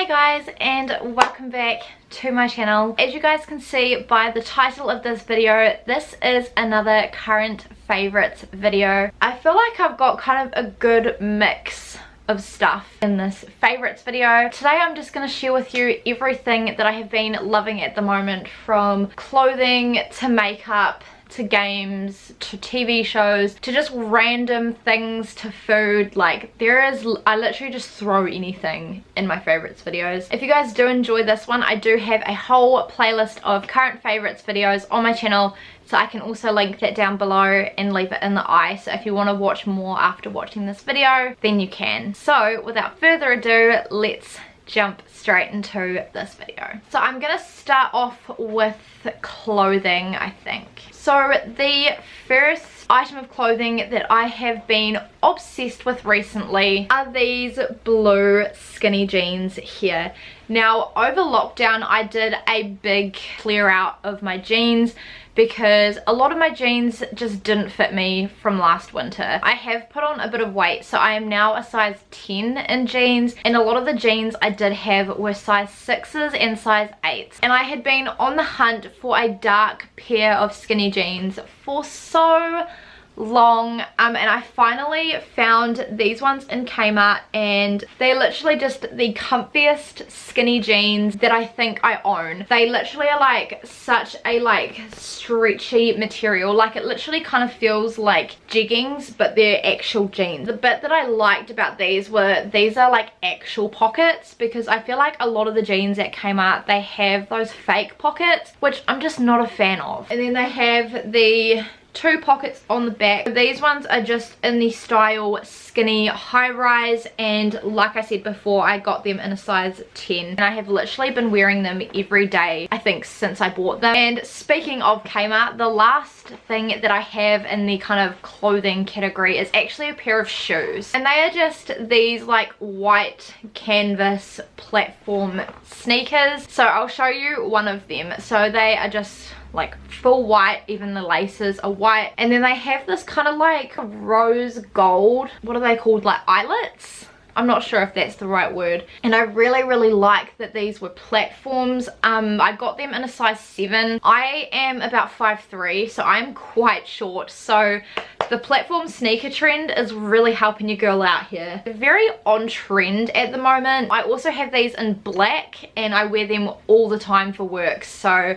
Hey guys, and welcome back to my channel. As you guys can see by the title of this video, this is another current favorites video. I feel like I've got kind of a good mix of stuff in this favorites video. Today I'm just going to share with you everything that I have been loving at the moment, from clothing to makeup to games to TV shows to just random things to food. Like I literally just throw anything in my favorites videos. If you guys do enjoy this one, I do have a whole playlist of current favorites videos on my channel, so I can also link that down below and leave it in the eye, so if you want to watch more after watching this video then you can. So without further ado, let's jump straight into this video. So I'm gonna start off with clothing, I think. So the first item of clothing that I have been obsessed with recently are these blue skinny jeans here. Now over lockdown I did a big clear out of my jeans because a lot of my jeans just didn't fit me from last winter. I have put on a bit of weight, so I am now a size 10 in jeans, and a lot of the jeans I did have were size 6s and size 8s. And I had been on the hunt for a dark pair of skinny jeans for so long, and I finally found these ones in Kmart, and they're literally just the comfiest skinny jeans that I think I own. They literally are like such a stretchy material, like it literally kind of feels like jeggings, but they're actual jeans. The bit that I liked about these were these are like actual pockets, because I feel like a lot of the jeans at Kmart, they have those fake pockets, which I'm just not a fan of. And then they have the two pockets on the back. These ones are just in the style skinny high rise, and like I said before, I got them in a size 10, and I have literally been wearing them every day I think since I bought them. And speaking of Kmart, the last thing that I have in the kind of clothing category is actually a pair of shoes, and they are just these like white canvas platform sneakers. So I'll show you one of them. So they are just like full white, even the laces are white, and then they have this kind of like rose gold, what are they called, like eyelets? I'm not sure if that's the right word. And I really like that these were platforms. I got them in a size 7. I am about 5'3", so I'm quite short, so the platform sneaker trend is really helping your girl out here. They're very on trend at the moment. I also have these in black, and I wear them all the time for work, so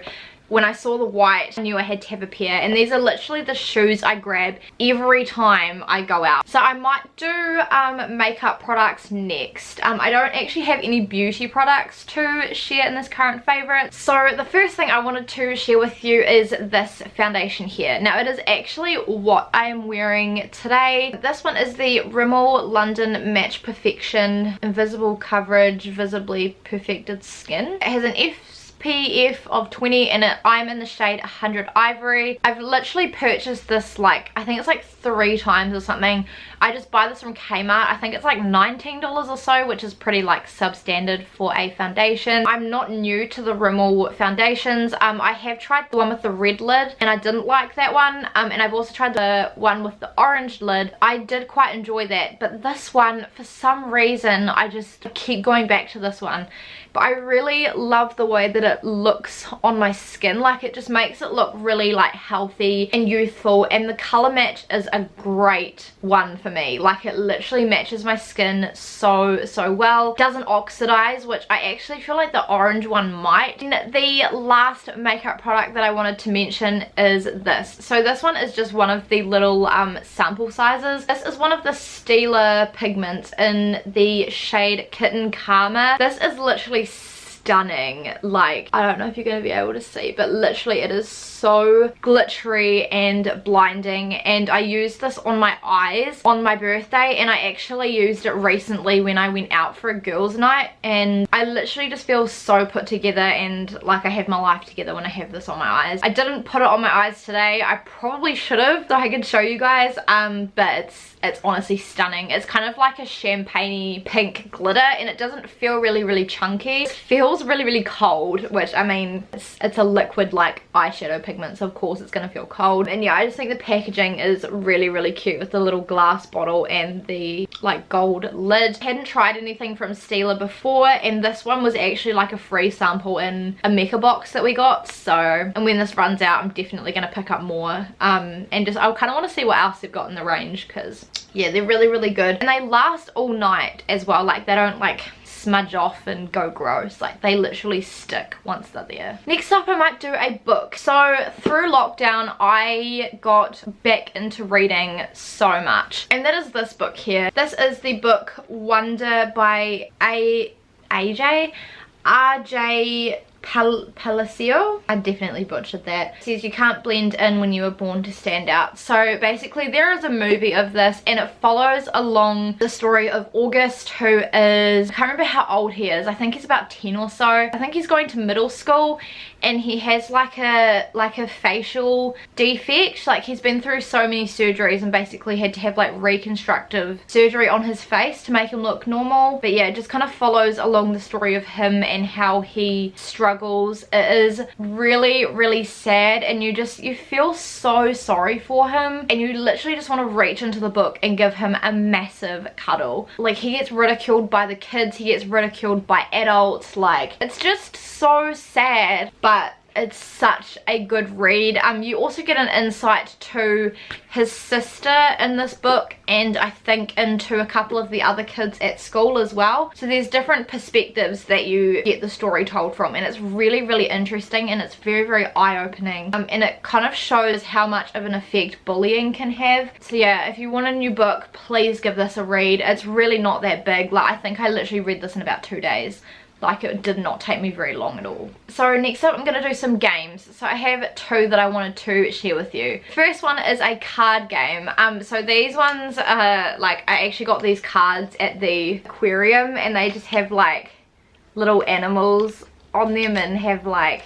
when I saw the white, I knew I had to have a pair, and these are literally the shoes I grab every time I go out. So I might do makeup products next. I don't actually have any beauty products to share in this current favorite. So the first thing I wanted to share with you is this foundation here. Now it is actually what I am wearing today. This one is the Rimmel London Match Perfection Invisible Coverage Visibly Perfected Skin. It has an SPF of 20 in it. I'm in the shade 100 Ivory. I've literally purchased this like, I think it's like 3 times or something. I just buy this from Kmart. I think it's like $19 or so, which is pretty like substandard for a foundation. I'm not new to the Rimmel foundations. I have tried the one with the red lid and I didn't like that one, and I've also tried the one with the orange lid. I did quite enjoy that, but this one, for some reason, I just keep going back to this one. But I really love the way that it looks on my skin. Like it just makes it look really like healthy and youthful, and the color match is a great one for me. Like it literally matches my skin so well. Doesn't oxidize, which I actually feel like the orange one might. And the last makeup product that I wanted to mention is this. So this one is just one of the little sample sizes. This is one of the Stila pigments in the shade Kitten Karma. This is literally stunning. Like, I don't know if you're going to be able to see, but literally it is so glittery and blinding, and I used this on my eyes on my birthday, and I actually used it recently when I went out for a girls night, and I literally just feel so put together and like I have my life together when I have this on my eyes. I didn't put it on my eyes today. I probably should have, so I could show you guys, but it's honestly stunning. It's kind of like a champagne-y pink glitter, and it doesn't feel really chunky. It feels feels really cold, which I mean it's a liquid like eyeshadow pigment, so of course it's gonna feel cold. And yeah, I just think the packaging is really cute with the little glass bottle and the like gold lid. Hadn't tried anything from Stila before, and this one was actually like a free sample in a mecha box that we got. So, and when this runs out I'm definitely gonna pick up more, and just I kind of want to see what else they've got in the range, because yeah, they're really good, and they last all night as well. Like they don't like smudge off and go gross, like they literally stick once they're there. Next up I might do a book. So through lockdown I got back into reading so much, and that is this book here. This is the book Wonder by RJ Palacio. I definitely butchered that. It says you can't blend in when you were born to stand out. So basically there is a movie of this, and it follows along the story of August, who is, I can't remember how old he is, I think he's about 10 or so. I think he's going to middle school, and he has like a facial defect. Like he's been through so many surgeries and basically had to have like reconstructive surgery on his face to make him look normal. But yeah, it just kind of follows along the story of him and how he struggles. It is really sad, and you feel so sorry for him, and you literally just want to reach into the book and give him a massive cuddle. Like he gets ridiculed by the kids, he gets ridiculed by adults, like it's just so sad, but it's such a good read. You also get an insight to his sister in this book, and I think into a couple of the other kids at school as well. So there's different perspectives that you get the story told from, and it's really interesting, and it's very eye-opening, and it kind of shows how much of an effect bullying can have. So yeah, if you want a new book, please give this a read. It's really not that big. Like I think I literally read this in about 2 days. Like it did not take me very long at all. So next up I'm going to do some games. So I have 2 that I wanted to share with you. First one is a card game. So these ones are like, I actually got these cards at the aquarium, and they just have like little animals on them and have like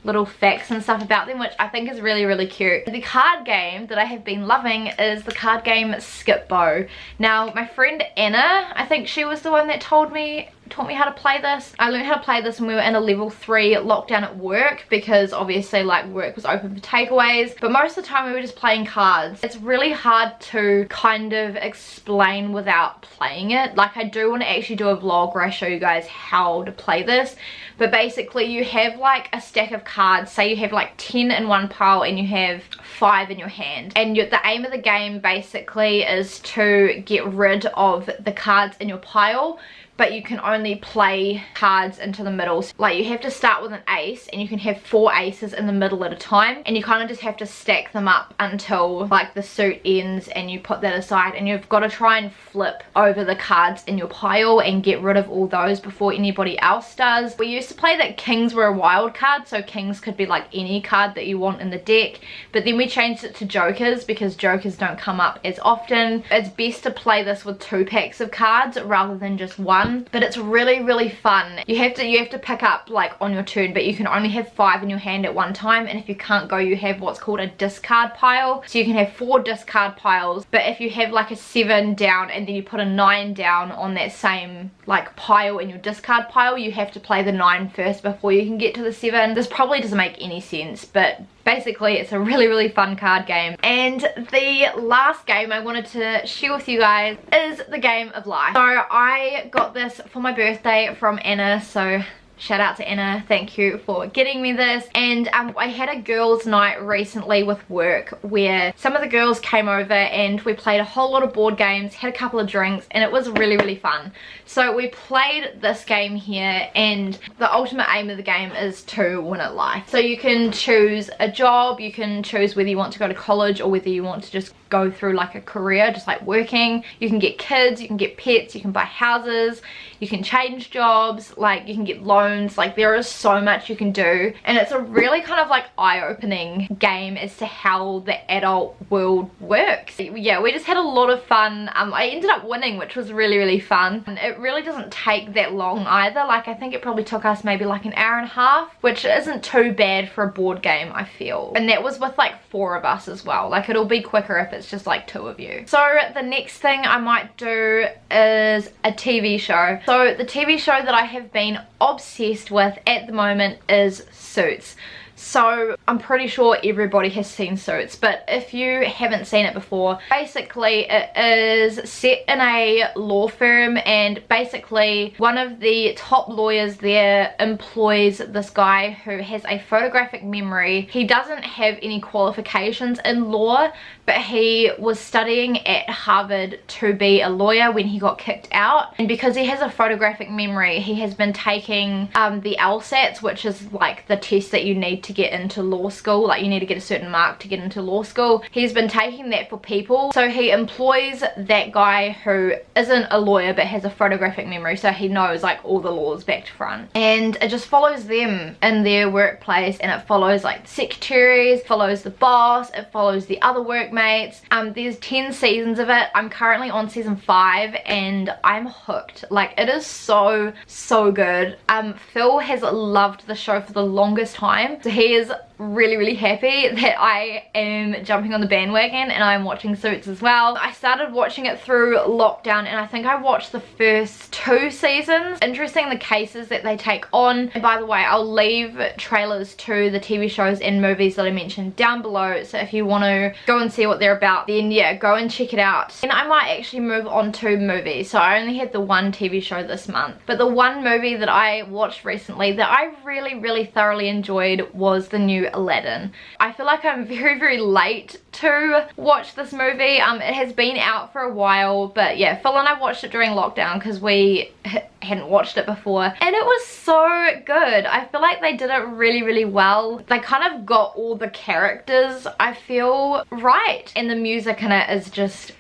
little facts and stuff about them, which I think is really cute. The card game that I have been loving is the card game Skipbo. Now my friend Anna, I think she was the one that taught me how to play this. I learned how to play this when we were in a level 3 lockdown at work, because obviously like work was open for takeaways, but most of the time we were just playing cards. It's really hard to kind of explain without playing it. Like I do want to actually do a vlog where I show you guys how to play this, but basically you have like a stack of cards. Say you have like 10 in one pile and you have 5 in your hand, and the aim of the game basically is to get rid of the cards in your pile, but you can only play cards into the middle. So, like you have to start with an ace, and you can have 4 aces in the middle at a time, and you kind of just have to stack them up until like the suit ends, and you put that aside, and you've got to try and flip over the cards in your pile and get rid of all those before anybody else does. We used to play that kings were a wild card, so kings could be like any card that you want in the deck, but then we changed it to jokers because jokers don't come up as often. It's best to play this with 2 packs of cards rather than just 1. But it's really fun. You have to pick up like on your turn, but you can only have 5 in your hand at one time, and if you can't go, you have what's called a discard pile. So you can have 4 discard piles, but if you have like a 7 down and then you put a 9 down on that same like pile in your discard pile, you have to play the 9 first before you can get to the 7. This probably doesn't make any sense, but basically it's a really fun card game. And the last game I wanted to share with you guys is the game of life. So I got this for my birthday from Anna, so shout out to Anna, thank you for getting me this. And I had a girls night recently with work where some of the girls came over and we played a whole lot of board games, had a couple of drinks, and it was really fun. So we played this game here, and the ultimate aim of the game is to win at life. So you can choose a job, you can choose whether you want to go to college or whether you want to just go through like a career, just like working. You can get kids, you can get pets, you can buy houses, you can change jobs, like you can get loans. Like there is so much you can do, and it's a really kind of like eye-opening game as to how the adult world works. Yeah, we just had a lot of fun. I ended up winning, which was really fun, and it really doesn't take that long either. Like I think it probably took us maybe like an hour and a half, which isn't too bad for a board game, I feel. And that was with like 4 of us as well. Like it'll be quicker if it's just like 2 of you. So the next thing I might do is a TV show. So the TV show that I have been obsessed with at the moment is Suits. So I'm pretty sure everybody has seen Suits, but if you haven't seen it before, basically it is set in a law firm, and basically one of the top lawyers there employs this guy who has a photographic memory. He doesn't have any qualifications in law, but he was studying at Harvard to be a lawyer when he got kicked out, and because he has a photographic memory, he has been taking the LSATs, which is like the test that you need to get into law school. Like you need to get a certain mark to get into law school. He's been taking that for people, so he employs that guy who isn't a lawyer but has a photographic memory, so he knows like all the laws back to front, and it just follows them in their workplace, and it follows like the secretaries, follows the boss, it follows the other workmates. There's 10 seasons of it. I'm currently on season 5 and I'm hooked. Like it is so good. Phil has loved the show for the longest time, so he is really happy that I am jumping on the bandwagon and I'm watching Suits as well. I started watching it through lockdown, and I think I watched the first 2 seasons. Interesting the cases that they take on, and by the way, I'll leave trailers to the TV shows and movies that I mentioned down below, so if you want to go and see what they're about, then yeah, go and check it out. And I might actually move on to movies, so I only had the 1 TV show this month, but the 1 movie that I watched recently that I really thoroughly enjoyed was the new Aladin. I feel like I'm very late to watch this movie. It has been out for a while, but yeah, Phil and I watched it during lockdown because we hadn't watched it before, and it was so good. I feel like they did it really well. They kind of got all the characters, I feel, right, and the music in it is just,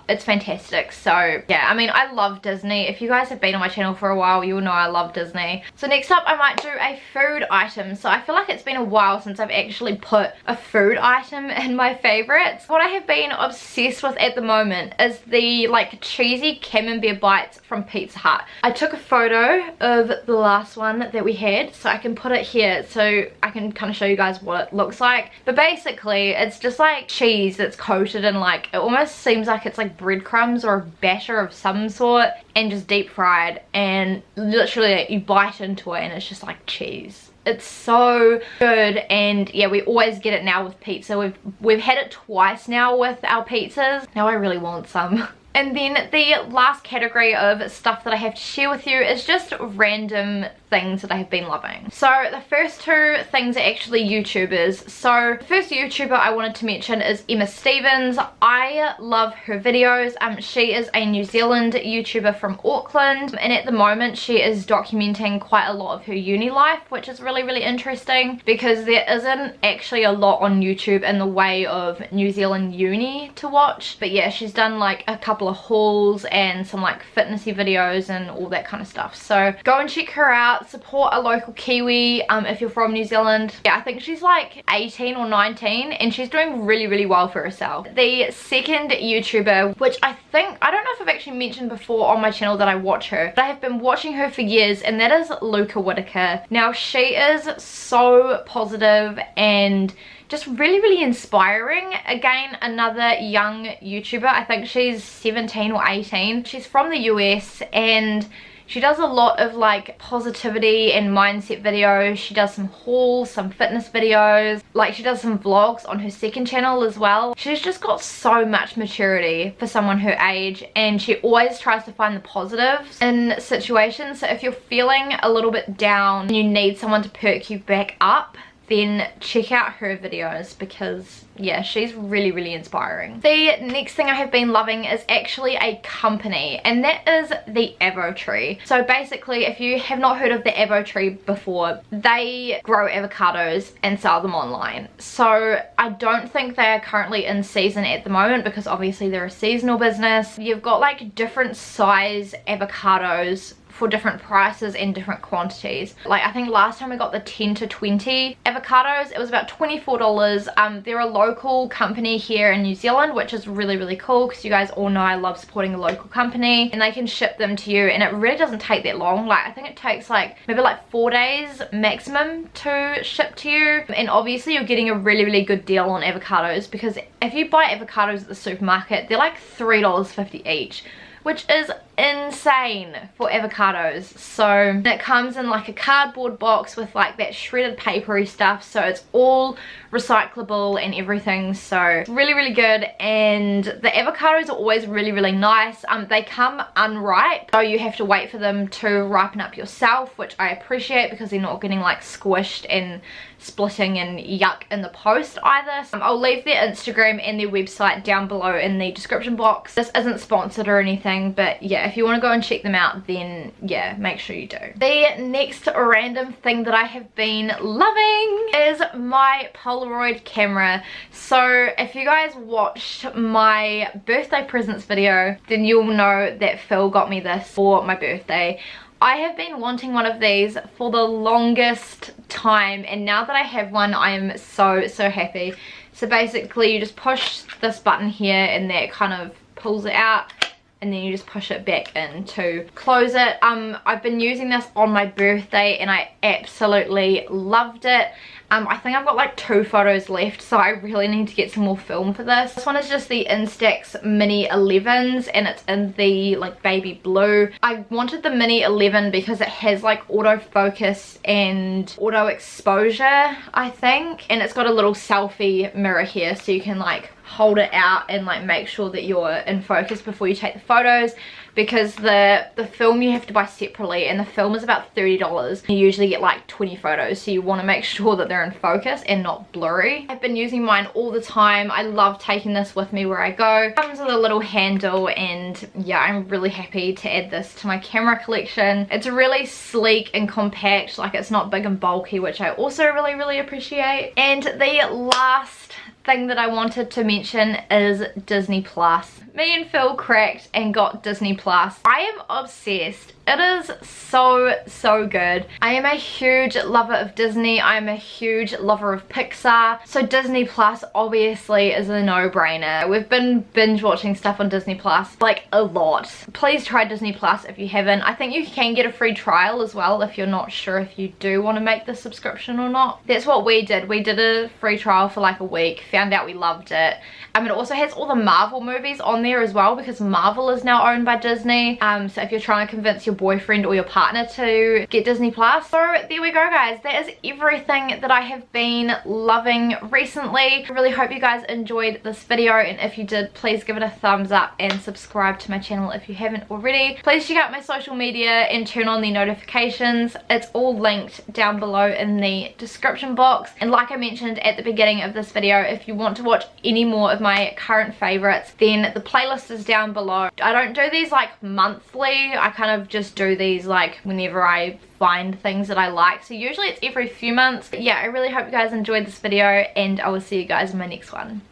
it's fantastic. So yeah, I mean, I love Disney. If you guys have been on my channel for a while, you'll know I love Disney. So next up, I might do a food item. So I feel like it's been a while since I've actually put a food item in my favorites. What I have been obsessed with at the moment is the like cheesy Camembert Bites from Pizza Hut. I took a photo of the last one that we had, so I can put it here so I can kind of show you guys what it looks like. But basically it's just like cheese that's coated in, like, it almost seems like it's like breadcrumbs or a batter of some sort, and just deep fried, and literally you bite into it and it's just like cheese. It's so good, and yeah, we always get it now with pizza. We've had it twice now with our pizzas. Now I really want some. And then the last category of stuff that I have to share with you is just random things that I have been loving. So the first 2 things are actually YouTubers. So the first YouTuber I wanted to mention is Emma Stevens. I love her videos. She is a New Zealand YouTuber from Auckland, and at the moment she is documenting quite a lot of her uni life, which is really interesting because there isn't actually a lot on YouTube in the way of New Zealand uni to watch. But yeah, she's done like a couple of hauls and some like fitnessy videos and all that kind of stuff. So go and check her out, support a local Kiwi if you're from New Zealand. Yeah, I think she's like 18 or 19 and she's doing really well for herself. The second YouTuber, which I don't know if I've actually mentioned before on my channel that I watch her, but I have been watching her for years, and that is Luca Whitaker. Now she is so positive and just really inspiring. Again, another young YouTuber. I think she's 17 or 18. She's from the US, and she does a lot of like positivity and mindset videos. She does some hauls, some fitness videos, like she does some vlogs on her second channel as well. She's just got so much maturity for someone her age, and she always tries to find the positives in situations. So if you're feeling a little bit down and you need someone to perk you back up, then check out her videos because yeah, she's really inspiring. The next thing I have been loving is actually a company, and that is the Avo Tree. So basically, if you have not heard of the Avo Tree before, they grow avocados and sell them online. So I don't think they are currently in season at the moment because obviously they're a seasonal business. You've got like different size avocados for different prices and different quantities. Like I think last time we got the 10 to 20 avocados, it was about $24. They're a local company here in New Zealand, which is really cool because you guys all know I love supporting a local company, and they can ship them to you, and it really doesn't take that long. Like I think it takes like maybe like 4 days maximum to ship to you, and obviously you're getting a really good deal on avocados, because if you buy avocados at the supermarket, they're like $3.50 each, which is insane for avocados. So it comes in like a cardboard box with like that shredded papery stuff, so it's all recyclable and everything. So really good, and the avocados are always really nice. They come unripe, so you have to wait for them to ripen up yourself, which I appreciate because they're not getting like squished and splitting and yuck in the post either. So I'll leave their Instagram and their website down below in the description box. This isn't sponsored or anything, but yeah, if you want to go and check them out, then yeah, make sure you do. The next random thing that I have been loving is my Polaroid camera. So if you guys watched my birthday presents video, then you'll know that Phil got me this for my birthday. I have been wanting one of these for the longest time, and now that I have one, I am so happy. So basically you just push this button here and that kind of pulls it out, and then you just push it back in to close it. I've been using this on my birthday and I absolutely loved it. I think I've got like 2 photos left, so I really need to get some more film for this. This one is just the Instax Mini 11s, and it's in the like baby blue. I wanted the Mini 11 because it has like autofocus and auto exposure, I think, and it's got a little selfie mirror here, so you can like hold it out and like make sure that you're in focus before you take the photos, because the film you have to buy separately, and the film is about $30. You usually get like 20 photos, so you want to make sure that they're in focus and not blurry. I've been using mine all the time. I love taking this with me where I go. It comes with a little handle, and yeah, I'm really happy to add this to my camera collection. It's really sleek and compact, like it's not big and bulky, which I also really appreciate. And the last thing that I wanted to mention is Disney Plus. Me and Phil cracked and got Disney Plus. I am obsessed. It is so good. I am a huge lover of Disney. I am a huge lover of Pixar. So Disney Plus obviously is a no-brainer. We've been binge watching stuff on Disney Plus like a lot. Please try Disney Plus if you haven't. I think you can get a free trial as well if you're not sure if you do want to make the subscription or not. That's what we did. We did a free trial for like a week, found out we loved it. It also has all the Marvel movies on there as well, because Marvel is now owned by Disney. So if you're trying to convince your boyfriend or your partner to get Disney Plus. So there we go, guys. That is everything that I have been loving recently. I really hope you guys enjoyed this video, and if you did, please give it a thumbs up and subscribe to my channel if you haven't already. Please check out my social media and turn on the notifications. It's all linked down below in the description box. And like I mentioned at the beginning of this video, if you want to watch any more of my current favorites, then the playlist is down below. I don't do these like monthly. I kind of just do these like whenever I find things that I like. So usually it's every few months. But yeah, I really hope you guys enjoyed this video, and I will see you guys in my next one.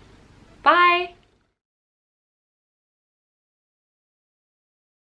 Bye!